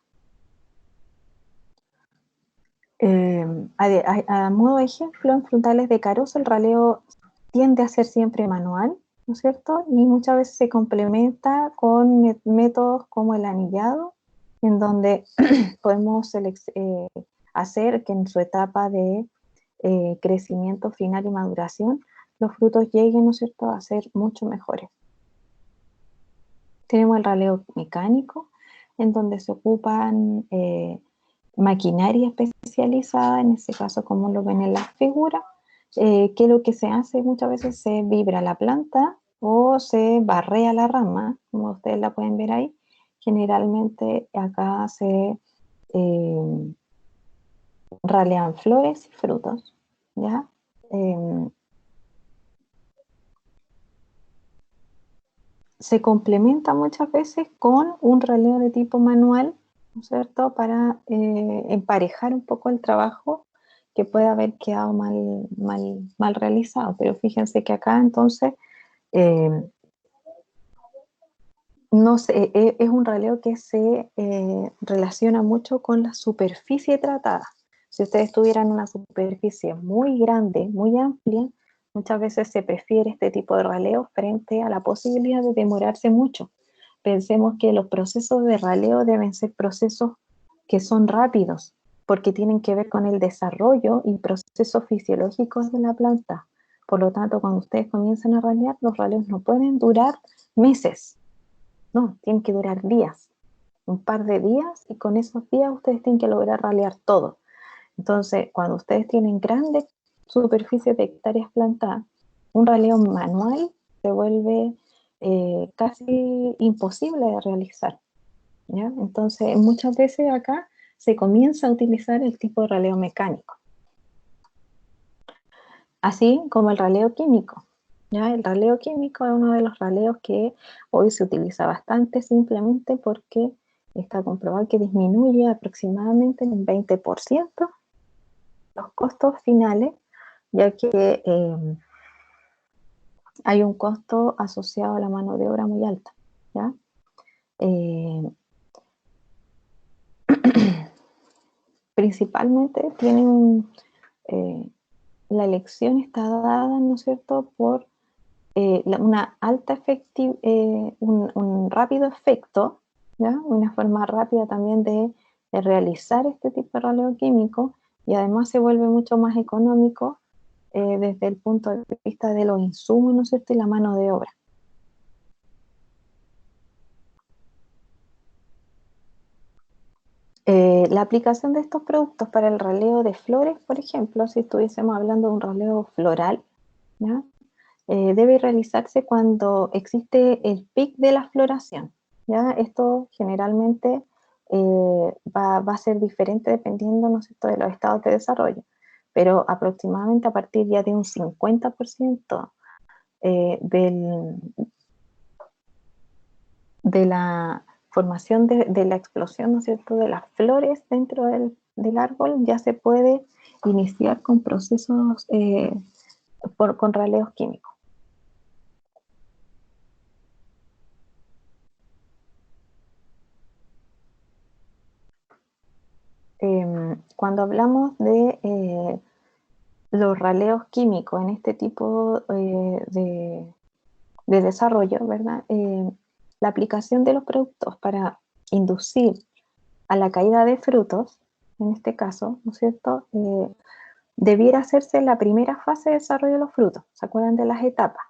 A modo de ejemplo, en frutales de carozo el raleo tiende a ser siempre manual, ¿no es cierto? Y muchas veces se complementa con métodos como el anillado, en donde podemos hacer que en su etapa de crecimiento final y maduración los frutos lleguen, ¿no es cierto?, a ser mucho mejores. Tenemos el raleo mecánico, en donde se ocupan maquinaria especializada, en este caso como lo ven en la figura, que lo que se hace muchas veces se vibra la planta o se barrea la rama, como ustedes la pueden ver ahí. Generalmente acá se ralean flores y frutos, ¿ya? Se complementa muchas veces con un raleo de tipo manual, ¿no es cierto?, para emparejar un poco el trabajo que puede haber quedado mal realizado. Pero fíjense que acá entonces eh, no sé, es un raleo que se relaciona mucho con la superficie tratada. Si ustedes tuvieran una superficie muy grande, muy amplia, muchas veces se prefiere este tipo de raleo frente a la posibilidad de demorarse mucho. Pensemos que los procesos de raleo deben ser procesos que son rápidos, porque tienen que ver con el desarrollo y procesos fisiológicos de la planta. Por lo tanto, cuando ustedes comienzan a ralear, los raleos no pueden durar meses. No, tienen que durar días, un par de días, y con esos días ustedes tienen que lograr ralear todo. Entonces, cuando ustedes tienen grandes superficies de hectáreas plantadas, un raleo manual se vuelve casi imposible de realizar, ¿ya? Entonces, muchas veces acá se comienza a utilizar el tipo de raleo mecánico, así como el raleo químico. ¿Ya? El raleo químico es uno de los raleos que hoy se utiliza bastante, simplemente porque está comprobado que disminuye aproximadamente en un 20% los costos finales, ya que hay un costo asociado a la mano de obra muy alta, ¿ya? Principalmente tienen, la elección está dada, ¿no es cierto?, por una alta un rápido efecto, ¿ya? Una forma rápida también de realizar este tipo de raleo químico, y además se vuelve mucho más económico desde el punto de vista de los insumos, ¿no es cierto?, y la mano de obra. La aplicación de estos productos para el raleo de flores, por ejemplo, si estuviésemos hablando de un raleo floral, ¿ya? Debe realizarse cuando existe el pic de la floración, ¿ya? Esto generalmente va a ser diferente dependiendo, ¿no es cierto?, de los estados de desarrollo, pero aproximadamente a partir ya de un 50% de la formación de la explosión, ¿no es cierto?, de las flores dentro del árbol, ya se puede iniciar con procesos con raleos químicos. Cuando hablamos de los raleos químicos en este tipo de desarrollo, ¿verdad? La aplicación de los productos para inducir a la caída de frutos, en este caso, ¿no es cierto?, debiera hacerse en la primera fase de desarrollo de los frutos. ¿Se acuerdan de las etapas?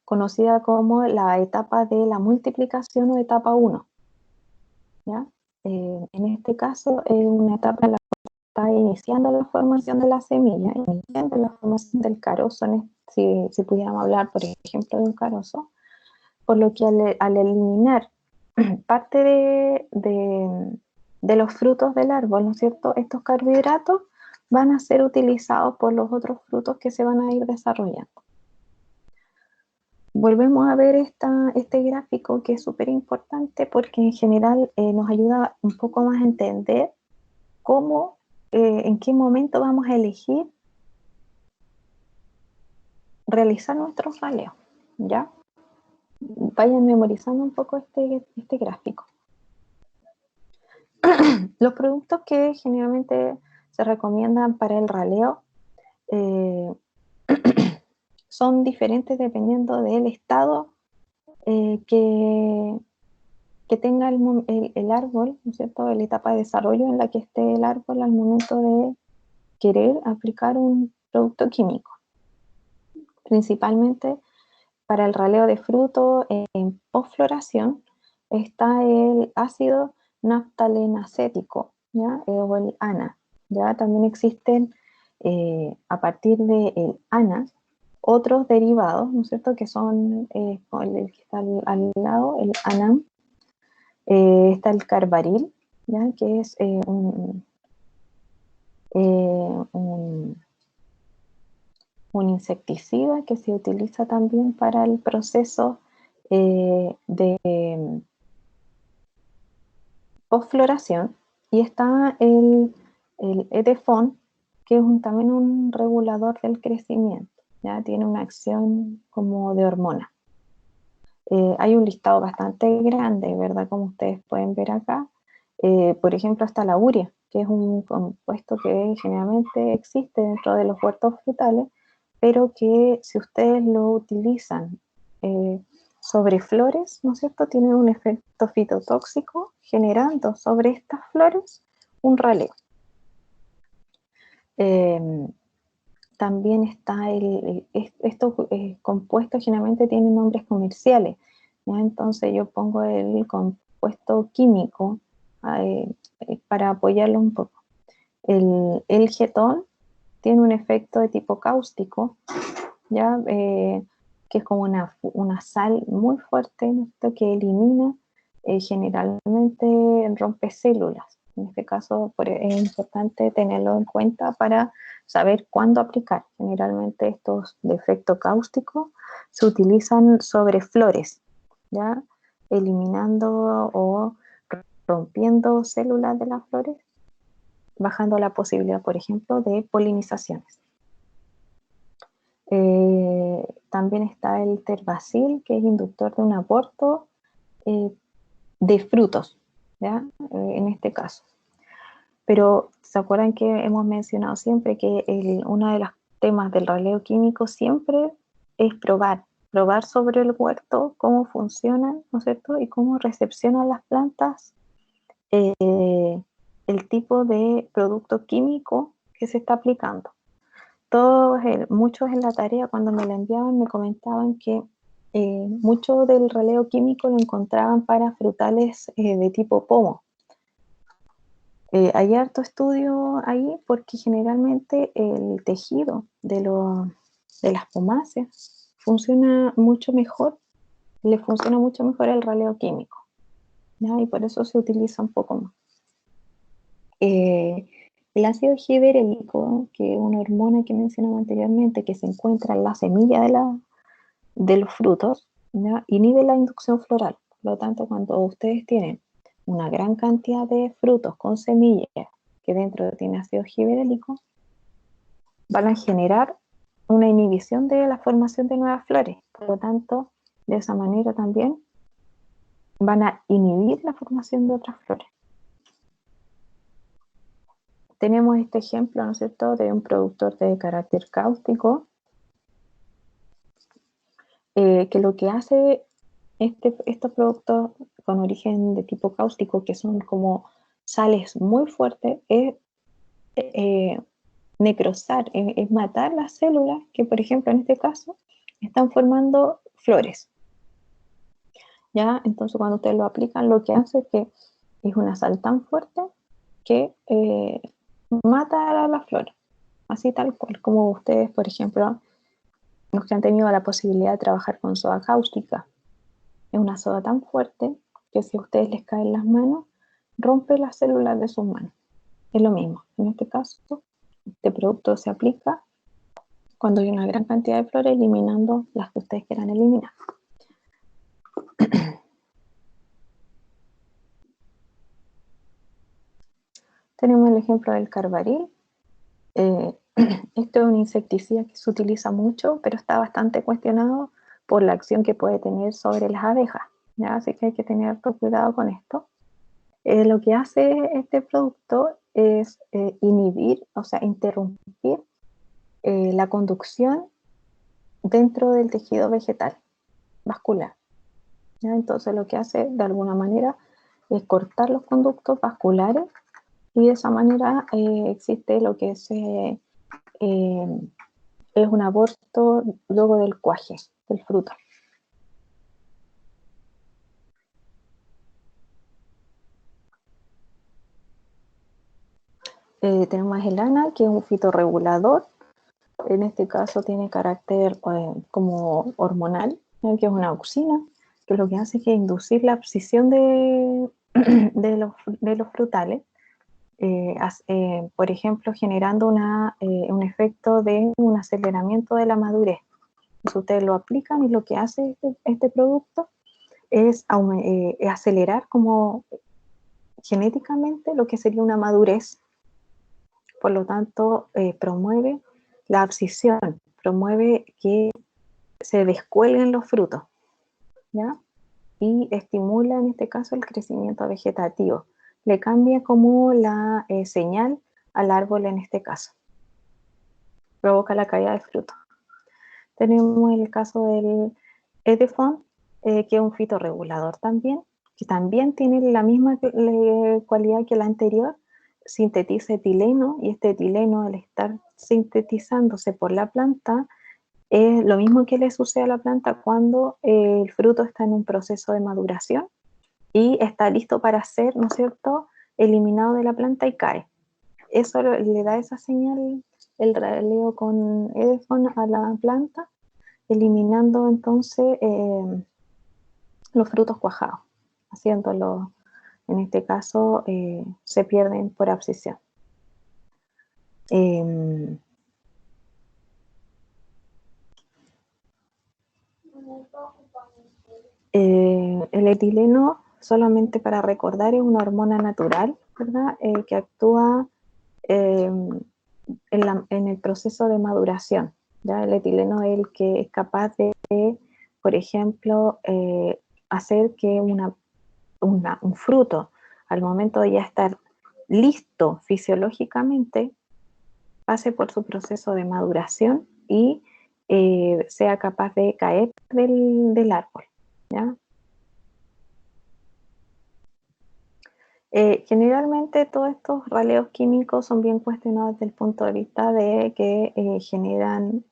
Conocida como la etapa de la multiplicación o etapa 1, ¿ya? En este caso es una etapa en la que está iniciando la formación de la semilla, iniciando la formación del carozo, si pudiéramos hablar, por ejemplo, de un carozo, por lo que al eliminar parte de los frutos del árbol, ¿no es cierto?, estos carbohidratos van a ser utilizados por los otros frutos que se van a ir desarrollando. volvemos a ver este gráfico que es súper importante porque en general nos ayuda un poco más a entender cómo, en qué momento vamos a elegir realizar nuestros raleos, ¿ya? Vayan memorizando un poco este gráfico. Los productos que generalmente se recomiendan para el raleo son diferentes dependiendo del estado que tenga el árbol, ¿no es cierto?, la etapa de desarrollo en la que esté el árbol al momento de querer aplicar un producto químico. Principalmente para el raleo de fruto en postfloración está el ácido naftalenacético, ¿ya? O el ANA. ¿Ya? También existen a partir del ANA otros derivados, ¿no es cierto?, que son el que está al lado, el ANAM. Está el carbaril, ¿ya? Que es un insecticida que se utiliza también para el proceso de postfloración. Y está el Edefon, que es también un regulador del crecimiento, ¿ya? Tiene una acción como de hormona. Hay un listado bastante grande, ¿verdad? Como ustedes pueden ver acá. Por ejemplo, está la urea, que es un compuesto que generalmente existe dentro de los huertos frutales, pero que si ustedes lo utilizan sobre flores, ¿no es cierto?, tiene un efecto fitotóxico generando sobre estas flores un raleo. También está estos compuestos generalmente tienen nombres comerciales, ¿ya? Entonces yo pongo el compuesto químico para apoyarlo un poco. El getón tiene un efecto de tipo cáustico, ¿ya? Que es como una sal muy fuerte, ¿no? Que elimina generalmente rompe células. En este caso es importante tenerlo en cuenta para saber cuándo aplicar. Generalmente estos de efecto cáustico se utilizan sobre flores, ¿ya? Eliminando o rompiendo células de las flores, bajando la posibilidad, por ejemplo, de polinizaciones. También está el terbacil, que es inductor de un aborto de frutos, ¿ya? En este caso. Pero ¿se acuerdan que hemos mencionado siempre que uno de los temas del raleo químico siempre es probar sobre el huerto cómo funcionan, ¿no es cierto?, y cómo recepcionan las plantas el tipo de producto químico que se está aplicando. Muchos en la tarea cuando me la enviaban me comentaban que mucho del raleo químico lo encontraban para frutales de tipo pomo. Hay harto estudio ahí porque generalmente el tejido de las pomáceas funciona mucho mejor, le funciona mucho mejor el raleo químico, ¿ya? Y por eso se utiliza un poco más. El ácido giberélico, que es una hormona que mencionaba anteriormente, que se encuentra en la semilla de los frutos, ¿ya? Inhibe la inducción floral. Por lo tanto, cuando ustedes tienen una gran cantidad de frutos con semillas que dentro tiene ácido giberélico, van a generar una inhibición de la formación de nuevas flores. Por lo tanto, de esa manera también van a inhibir la formación de otras flores. Tenemos este ejemplo, ¿no es cierto?, de un productor de carácter cáustico, que lo que hace estos productos con origen de tipo cáustico, que son como sales muy fuertes, es necrosar, es matar las células que, por ejemplo, en este caso, están formando flores. ¿Ya? Entonces, cuando ustedes lo aplican, lo que hace es que es una sal tan fuerte que mata a la flor, así tal cual, como ustedes, por ejemplo, los que han tenido la posibilidad de trabajar con soda cáustica. Es una soda tan fuerte que si a ustedes les caen las manos, rompe las células de sus manos. Es lo mismo. En este caso, este producto se aplica cuando hay una gran cantidad de flores, eliminando las que ustedes quieran eliminar. Tenemos el ejemplo del carbaryl. Esto es un insecticida que se utiliza mucho, pero está bastante cuestionado por la acción que puede tener sobre las abejas, ¿ya? Así que hay que tener harto cuidado con esto. Lo que hace este producto es inhibir, o sea, interrumpir la conducción dentro del tejido vegetal vascular, ¿ya? Entonces lo que hace de alguna manera es cortar los conductos vasculares y de esa manera existe lo que es un aborto luego del cuaje del fruto. Tenemos el ANA, que es un fitorregulador. En este caso tiene carácter como hormonal, que es una auxina, que lo que hace es que inducir la abscisión de los frutales, por ejemplo, generando un efecto de un aceleramiento de la madurez. Entonces ustedes lo aplican y lo que hace este producto es acelerar como genéticamente lo que sería una madurez. Por lo tanto, promueve la abscisión, promueve que se descuelguen los frutos, ¿ya? Y estimula en este caso el crecimiento vegetativo. Le cambia como la señal al árbol en este caso. Provoca la caída de fruto. Tenemos el caso del Edefon, que es un fitorregulador también, que también tiene la misma cualidad que la anterior, sintetiza etileno, y este etileno, al estar sintetizándose por la planta, es lo mismo que le sucede a la planta cuando el fruto está en un proceso de maduración y está listo para ser, ¿no es cierto?, eliminado de la planta y cae. Eso le da esa señal, el raleo con Edefon a la planta, eliminando entonces los frutos cuajados, haciéndolo, en este caso, se pierden por abscisión. El etileno, solamente para recordar, es una hormona natural, ¿verdad? Que actúa en el proceso de maduración, ¿ya? El etileno es el que es capaz de, por ejemplo, hacer que un fruto, al momento de ya estar listo fisiológicamente, pase por su proceso de maduración y sea capaz de caer del árbol, ¿ya? Generalmente todos estos raleos químicos son bien cuestionados desde el punto de vista de que generan,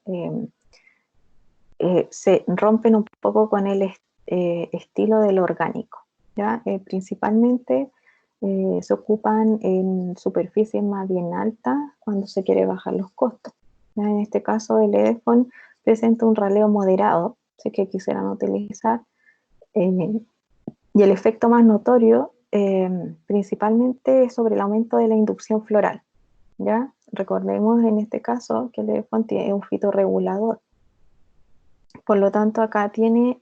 se rompen un poco con el estilo del orgánico, ¿ya? Principalmente se ocupan en superficies más bien altas cuando se quiere bajar los costos, ¿ya? En este caso el Edefon presenta un raleo moderado, sé que quisieran utilizar, y el efecto más notorio principalmente es sobre el aumento de la inducción floral, ¿ya? Recordemos en este caso que el Edefon es un fitorregulador. Por lo tanto, acá tiene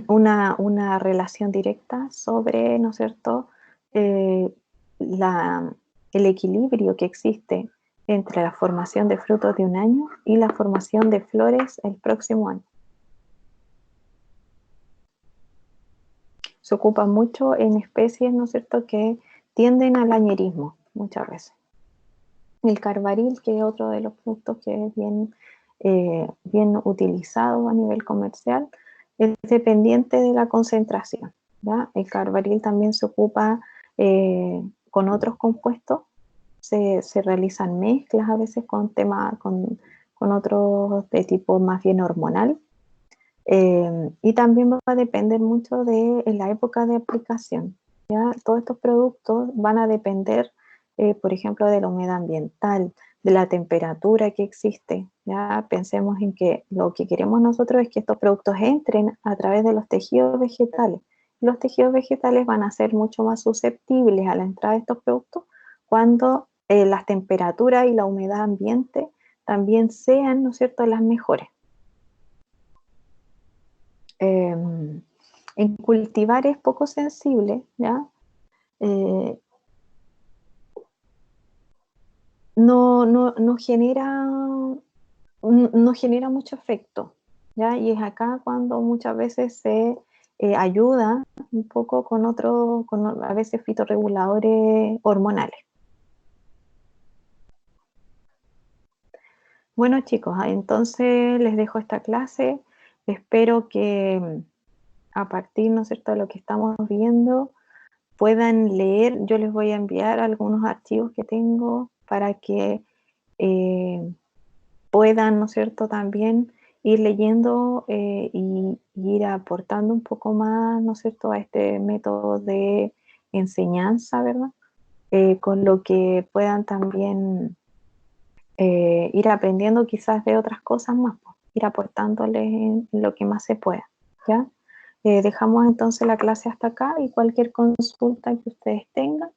una relación directa sobre, ¿no es cierto?, el equilibrio que existe entre la formación de frutos de un año y la formación de flores el próximo año. Se ocupa mucho en especies, ¿no es cierto?, que tienden al añerismo muchas veces. El carbaryl, que es otro de los productos que es bien utilizado a nivel comercial, es dependiente de la concentración, ¿ya? El carbaryl también se ocupa con otros compuestos, se realizan mezclas a veces con otros de tipo más bien hormonal, y también va a depender mucho de la época de aplicación, ¿ya? Todos estos productos van a depender, por ejemplo, de la humedad ambiental, de la temperatura que existe, ¿ya? Pensemos en que lo que queremos nosotros es que estos productos entren a través de los tejidos vegetales. Los tejidos vegetales van a ser mucho más susceptibles a la entrada de estos productos cuando las temperaturas y la humedad ambiente también sean, ¿no es cierto?, las mejores. En cultivar es poco sensible, ¿ya? No genera mucho efecto, ¿ya? Y es acá cuando muchas veces se ayuda un poco con a veces fitorreguladores hormonales. Bueno, chicos, entonces les dejo esta clase. Espero que a partir, ¿no es cierto?, de lo que estamos viendo, puedan leer. Yo les voy a enviar algunos archivos que tengo para que puedan, ¿no es cierto?, también ir leyendo y ir aportando un poco más, ¿no es cierto?, a este método de enseñanza, ¿verdad? Con lo que puedan también ir aprendiendo quizás de otras cosas más, pues, ir aportándoles en lo que más se pueda, ¿ya? Dejamos entonces la clase hasta acá y cualquier consulta que ustedes tengan,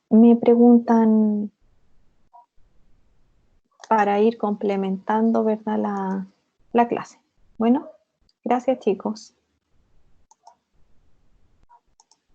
me preguntan para ir complementando, ¿verdad?, la clase. Bueno, gracias chicos.